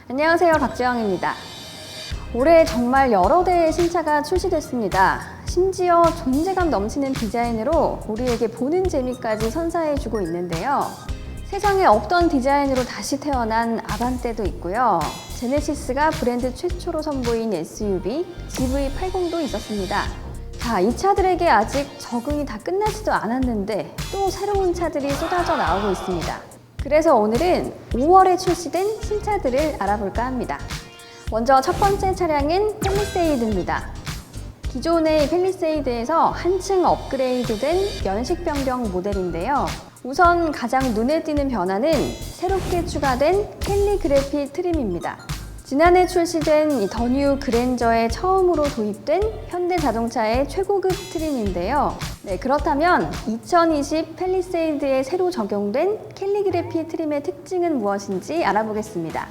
안녕하세요, 박지영입니다. 올해 정말 여러 대의 신차가 출시됐습니다. 심지어 존재감 넘치는 디자인으로 우리에게 보는 재미까지 선사해주고 있는데요. 세상에 없던 디자인으로 다시 태어난 아반떼도 있고요. 제네시스가 브랜드 최초로 선보인 SUV GV80도 있었습니다. 자, 이 차들에게 아직 적응이 다 끝나지도 않았는데 또 새로운 차들이 쏟아져 나오고 있습니다. 그래서 오늘은 5월에 출시된 신차들을 알아볼까 합니다. 먼저 첫 번째 차량은 팰리세이드입니다. 기존의 팰리세이드에서 한층 업그레이드된 연식 변경 모델인데요. 우선 가장 눈에 띄는 변화는 새롭게 추가된 캘리그래피 트림입니다. 지난해 출시된 이 더 뉴 그랜저에 처음으로 도입된 현대자동차의 최고급 트림인데요. 그렇다면 2020 팰리세이드에 새로 적용된 캘리그래피 트림의 특징은 무엇인지 알아보겠습니다.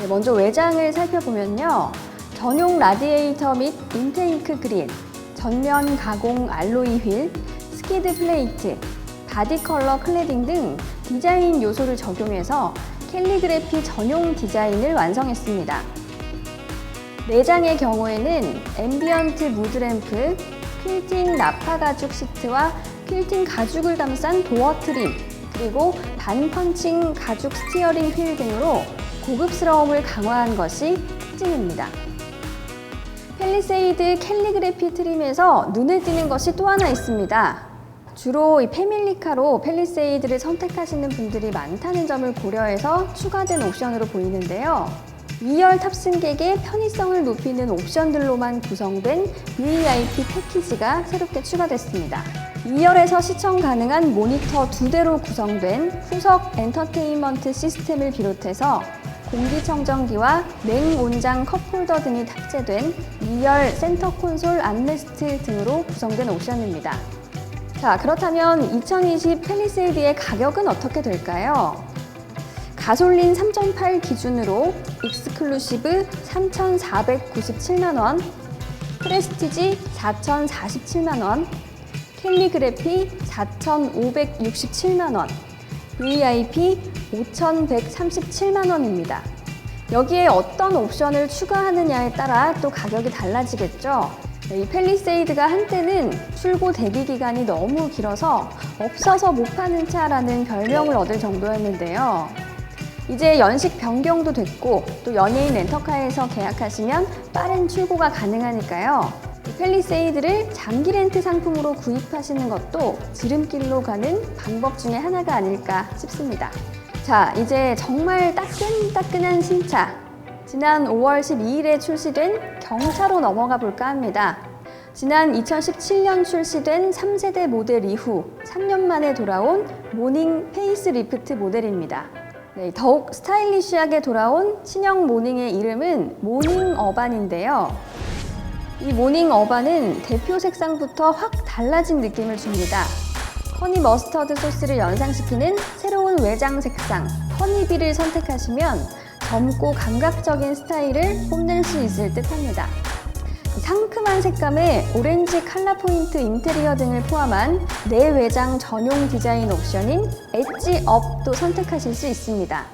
먼저 외장을 살펴보면요. 전용 라디에이터 및 인테이크 그릴, 전면 가공 알로이 휠, 스키드 플레이트, 바디 컬러 클래딩 등 디자인 요소를 적용해서 캘리그래피 전용 디자인을 완성했습니다. 내장의 경우에는 앰비언트 무드램프, 퀼팅 나파 가죽 시트와 퀼팅 가죽을 감싼 도어 트림, 그리고 반펀칭 가죽 스티어링 휠 등으로 고급스러움을 강화한 것이 특징입니다. 팰리세이드 캘리그래피 트림에서 눈에 띄는 것이 또 하나 있습니다. 주로 이 패밀리카로 팰리세이드를 선택하시는 분들이 많다는 점을 고려해서 추가된 옵션으로 보이는데요. 2열 탑승객의 편의성을 높이는 옵션들로만 구성된 VIP 패키지가 새롭게 추가됐습니다. 2열에서 시청 가능한 모니터 2대로 구성된 후석 엔터테인먼트 시스템을 비롯해서 공기청정기와 냉온장 컵홀더 등이 탑재된 2열 센터 콘솔 암레스트 등으로 구성된 옵션입니다. 자, 그렇다면 2020 팰리세이드의 가격은 어떻게 될까요? 가솔린 3.8 기준으로 익스클루시브 3,497만원, 프레스티지 4,047만원, 캘리그래피 4,567만원, VIP 5,137만원입니다. 여기에 어떤 옵션을 추가하느냐에 따라 또 가격이 달라지겠죠? 이 팰리세이드가 한때는 출고 대기 기간이 너무 길어서 없어서 못 파는 차라는 별명을 얻을 정도였는데요. 이제 연식 변경도 됐고 또 연예인 렌터카에서 계약하시면 빠른 출고가 가능하니까요. 이 팰리세이드를 장기 렌트 상품으로 구입하시는 것도 지름길로 가는 방법 중에 하나가 아닐까 싶습니다. 자, 이제 정말 따끈따끈한 신차! 지난 5월 12일에 출시된 경차로 넘어가 볼까 합니다. 지난 2017년 출시된 3세대 모델 이후 3년 만에 돌아온 모닝 페이스리프트 모델입니다. 더욱 스타일리시하게 돌아온 신형 모닝의 이름은 모닝 어반인데요. 이 모닝 어반은 대표 색상부터 확 달라진 느낌을 줍니다. 허니 머스터드 소스를 연상시키는 새로운 외장 색상 허니비를 선택하시면 젊고 감각적인 스타일을 뽐낼 수 있을 듯합니다. 상큼한 색감의 오렌지 컬러 포인트 인테리어 등을 포함한 내외장 전용 디자인 옵션인 엣지 업도 선택하실 수 있습니다.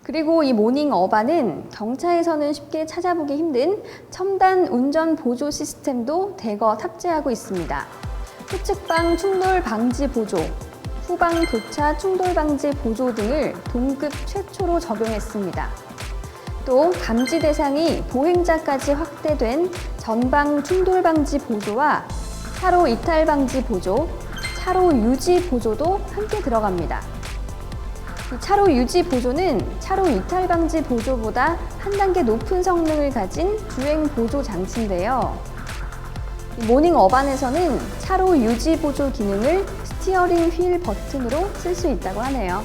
그리고 이 모닝 어반은 경차에서는 쉽게 찾아보기 힘든 첨단 운전 보조 시스템도 대거 탑재하고 있습니다. 후측방 충돌 방지 보조, 후방 도차 충돌 방지 보조 등을 동급 최초로 적용했습니다. 또 감지 대상이 보행자까지 확대된 전방 충돌 방지 보조와 차로 이탈 방지 보조, 차로 유지 보조도 함께 들어갑니다. 이 차로 유지 보조는 차로 이탈 방지 보조보다 한 단계 높은 성능을 가진 주행 보조 장치인데요. 모닝 어반에서는 차로 유지 보조 기능을 스티어링 휠 버튼으로 쓸 수 있다고 하네요.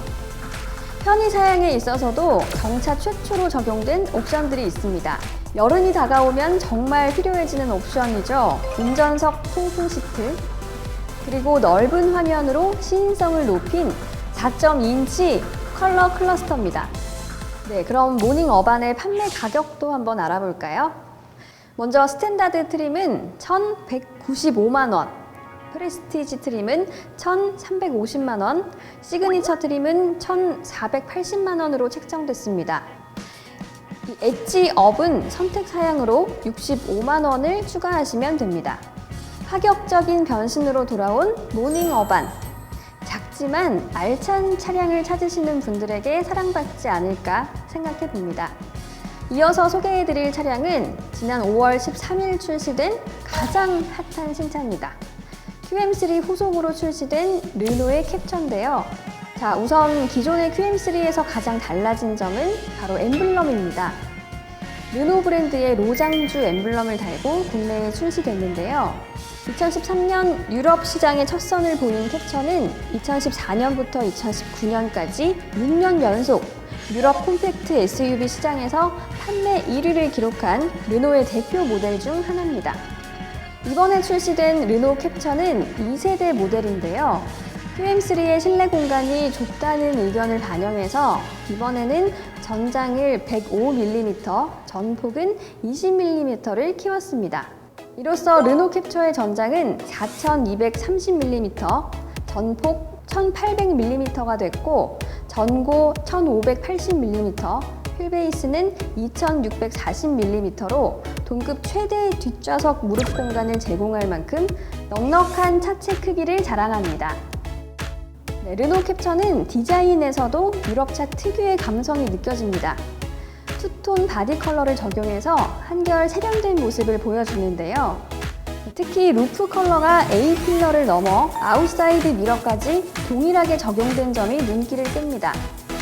편의 사양에 있어서도 경차 최초로 적용된 옵션들이 있습니다. 여름이 다가오면 정말 필요해지는 옵션이죠. 운전석 통풍 시트, 그리고 넓은 화면으로 시인성을 높인 4.2인치 컬러 클러스터입니다. 그럼 모닝 어반의 판매 가격도 한번 알아볼까요? 먼저 스탠다드 트림은 1,195만 원, 프레스티지 트림은 1,350만 원, 시그니처 트림은 1,480만 원으로 책정됐습니다. 이 엣지업은 선택 사양으로 65만 원을 추가하시면 됩니다. 파격적인 변신으로 돌아온 모닝 어반. 작지만 알찬 차량을 찾으시는 분들에게 사랑받지 않을까 생각해 봅니다. 이어서 소개해드릴 차량은 지난 5월 13일 출시된 가장 핫한 신차입니다. QM3 후속으로 출시된 르노의 캡처인데요. 자, 우선 기존의 QM3에서 가장 달라진 점은 바로 엠블럼입니다. 르노 브랜드의 로장주 엠블럼을 달고 국내에 출시됐는데요. 2013년 유럽 시장의 첫 선을 보인 캡처는 2014년부터 2019년까지 6년 연속 유럽 콤팩트 SUV 시장에서 판매 1위를 기록한 르노의 대표 모델 중 하나입니다. 이번에 출시된 르노 캡처는 2세대 모델인데요. QM3의 실내 공간이 좁다는 의견을 반영해서 이번에는 전장을 105mm, 전폭은 20mm를 키웠습니다. 이로써 르노 캡처의 전장은 4230mm, 전폭 1800mm가 됐고 전고 1580mm, 휠베이스는 2640mm로 동급 최대의 뒷좌석 무릎 공간을 제공할 만큼 넉넉한 차체 크기를 자랑합니다. 네, 르노 캡처는 디자인에서도 유럽차 특유의 감성이 느껴집니다. 투톤 바디 컬러를 적용해서 한결 세련된 모습을 보여주는데요. 특히 루프 컬러가 A필러를 넘어 아웃사이드 미러까지 동일하게 적용된 점이 눈길을 끕니다.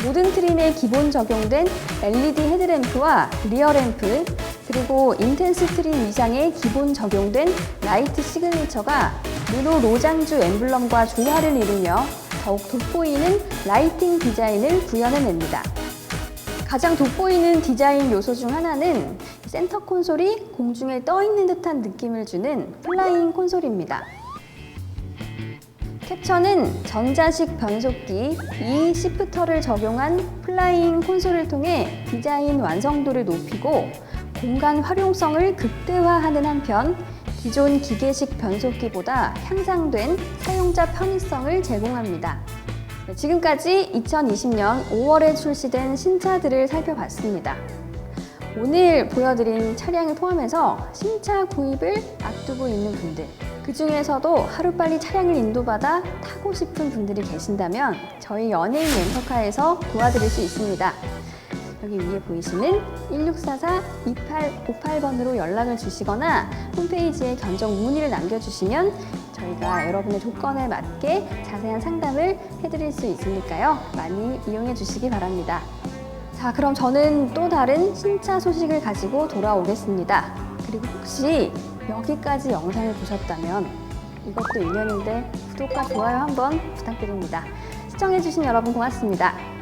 모든 트림에 기본 적용된 LED 헤드램프와 리어램프, 그리고 인텐스 트림 이상의 기본 적용된 라이트 시그니처가 르노 로장주 엠블럼과 조화를 이루며 더욱 돋보이는 라이팅 디자인을 구현해냅니다. 가장 돋보이는 디자인 요소 중 하나는 센터 콘솔이 공중에 떠있는 듯한 느낌을 주는 플라잉 콘솔입니다. 캡처는 전자식 변속기 E 시프터를 적용한 플라잉 콘솔을 통해 디자인 완성도를 높이고 공간 활용성을 극대화하는 한편 기존 기계식 변속기보다 향상된 사용자 편의성을 제공합니다. 네, 지금까지 2020년 5월에 출시된 신차들을 살펴봤습니다. 오늘 보여드린 차량을 포함해서 신차 구입을 앞두고 있는 분들, 그 중에서도 하루빨리 차량을 인도받아 타고 싶은 분들이 계신다면 저희 연예인 렌터카에서 도와드릴 수 있습니다. 여기 위에 보이시는 1644-2858번으로 연락을 주시거나 홈페이지에 견적 문의를 남겨주시면 저희가 여러분의 조건에 맞게 자세한 상담을 해드릴 수 있으니까요. 많이 이용해 주시기 바랍니다. 자, 그럼 저는 또 다른 신차 소식을 가지고 돌아오겠습니다. 그리고 혹시 여기까지 영상을 보셨다면 이것도 인연인데 구독과 좋아요 한번 부탁드립니다. 시청해주신 여러분 고맙습니다.